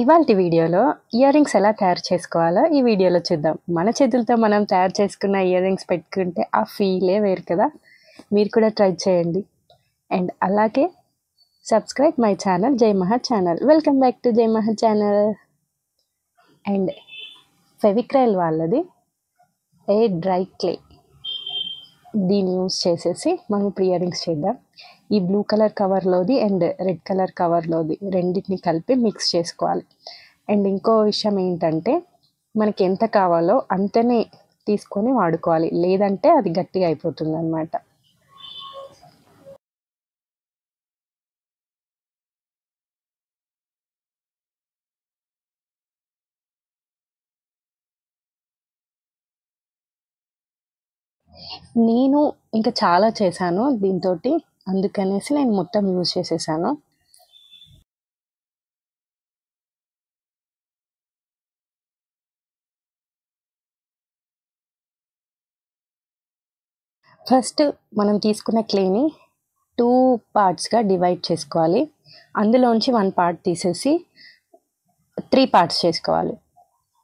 ఇవాల్టి వీడియోలో ear rings ఎలా తయారు చేసుకోవాలో ఈ వీడియోలో చూద్దాం. మన చేతులతో మనం తయారు చేసుకున్న ఇయర్ రింగ్స్ పెట్టుకుంటే ఆ ఫీలే వేరు కదా. మీరు కూడా ట్రై చేయండి. అండ్ అలాగే సబ్స్క్రైబ్ మై ఛానల్ జై మహా ఛానల్. వెల్కమ్ బ్యాక్ టు జై మహా ఛానల్. అండ్ ఫెవిక్రైల్ వాళ్ళది ఏ డ్రై క్లే, దీన్ని యూస్ చేసేసి మనం ఇప్పుడు ఇయర్ రింగ్స్ చేద్దాం. ఈ బ్లూ కలర్ కవర్లోది అండ్ రెడ్ కలర్ కవర్లోది రెండింటిని కలిపి మిక్స్ చేసుకోవాలి. అండ్ ఇంకో విషయం ఏంటంటే మనకి ఎంత కావాలో అంతనే తీసుకొని వాడుకోవాలి, లేదంటే అది గట్టిగా అయిపోతుంది అన్నమాట. నేను ఇంకా చాలా చేశాను దీంతో, అందుకనేసి నేను మొత్తం యూజ్ చేసేసాను. ఫస్ట్ మనం తీసుకున్న క్లేని 2 పార్ట్స్గా డివైడ్ చేసుకోవాలి. అందులోంచి 1 పార్ట్ తీసేసి 3 పార్ట్స్ చేసుకోవాలి.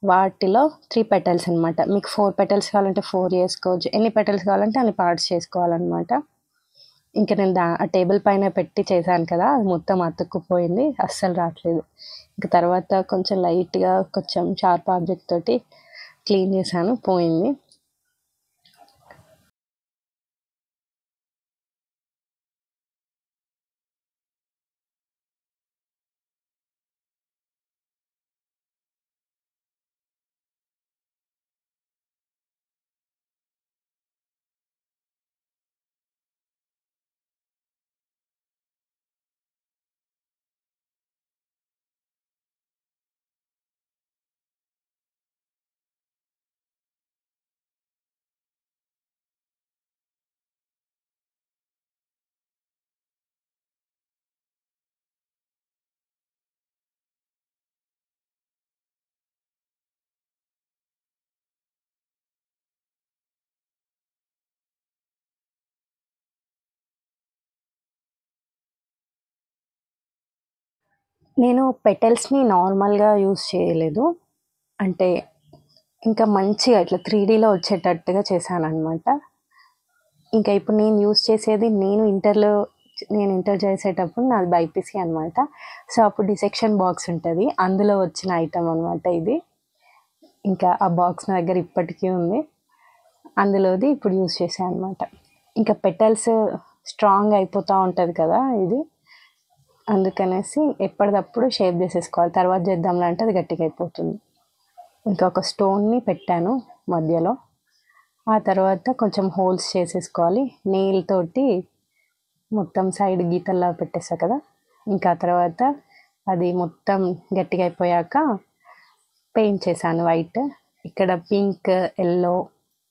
వాటిలో 3 పెటల్స్ అనమాట. మీకు 4 పెటల్స్ కావాలంటే 4 చేసుకోవచ్చు, ఎన్ని పెటల్స్ కావాలంటే అన్ని పార్ట్స్ చేసుకోవాలన్నమాట. ఇంకా నేను ఆ టేబుల్ పైన పెట్టి చేశాను కదా, అది మొత్తం అతుక్కుపోయింది, అస్సలు రావట్లేదు. ఇంకా తర్వాత కొంచెం లైట్గా కొంచెం షార్ప్ ఆబ్జెక్ట్ తోటి క్లీన్ చేశాను, పోయింది. నేను పెటల్స్ని నార్మల్గా యూజ్ చేయలేదు, అంటే ఇంకా మంచిగా ఇట్లా 3Dలో వచ్చేటట్టుగా చేశాను అనమాట. ఇంకా ఇప్పుడు నేను యూజ్ చేసేది, నేను ఇంటర్ చేసేటప్పుడు నాది బైపీసీ అనమాట. సో అప్పుడు డిసెక్షన్ బాక్స్ ఉంటుంది, అందులో వచ్చిన ఐటమ్ అనమాట ఇది. ఇంకా ఆ బాక్స్ నా దగ్గర ఇప్పటికీ ఉంది, అందులోది ఇప్పుడు యూజ్ చేసాను అనమాట. ఇంకా పెటల్స్ స్ట్రాంగ్ అయిపోతూ ఉంటుంది కదా ఇది, అందుకనేసి ఎప్పటికప్పుడు షేప్ చేసేసుకోవాలి, తర్వాత చేద్దాంలే అంటే అది గట్టిగా అయిపోతుంది. ఇంకా ఒక స్టోన్ని పెట్టాను మధ్యలో, ఆ తర్వాత కొంచెం హోల్స్ చేసేసుకోవాలి. నెయిల్ తోటి మొత్తం సైడ్ గీతల్లా పెట్టేస్తా కదా. ఇంకా తర్వాత అది మొత్తం గట్టిగా అయిపోయాక పెయింట్ చేశాను వైట్. ఇక్కడ పింక్, ఎల్లో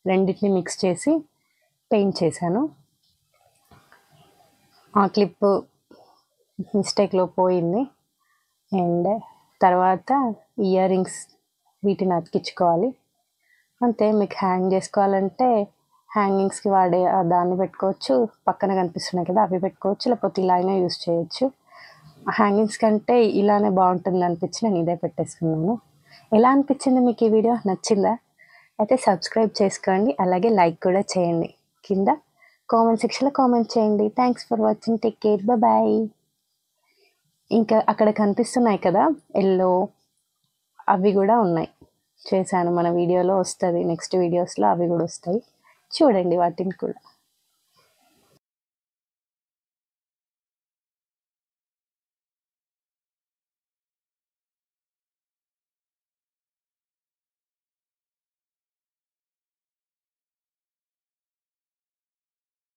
రెండింటిని మిక్స్ చేసి పెయింట్ చేశాను. ఆ క్లిప్ మిస్టేక్లో పోయింది. అండ్ తర్వాత ఇయర్ రింగ్స్ వీటిని అతికించుకోవాలి అంతే. మీకు హ్యాంగ్ చేసుకోవాలంటే హ్యాంగింగ్స్కి వాడే దాన్ని పెట్టుకోవచ్చు, పక్కన కనిపిస్తున్నాయి కదా అవి పెట్టుకోవచ్చు, లేకపోతే ఇలా అయినా యూస్ చేయొచ్చు. హ్యాంగింగ్స్ కంటే ఇలానే బాగుంటుంది అనిపించి నేను ఇదే పెట్టేసుకున్నాను. ఎలా అనిపించింది మీకు ఈ వీడియో? నచ్చిందా? అయితే సబ్స్క్రైబ్ చేసుకోండి, అలాగే లైక్ కూడా చేయండి. కింద కామెంట్ సెక్షన్లో కామెంట్ చేయండి. Thanks for watching, take care, bye. ఇంకా అక్కడ కనిపిస్తున్నాయి కదా ఎల్లో, అవి కూడా ఉన్నాయి, చేశాను. మన వీడియోలో వస్తుంది, నెక్స్ట్ వీడియోస్లో అవి కూడా వస్తాయి, చూడండి వాటిని కూడా.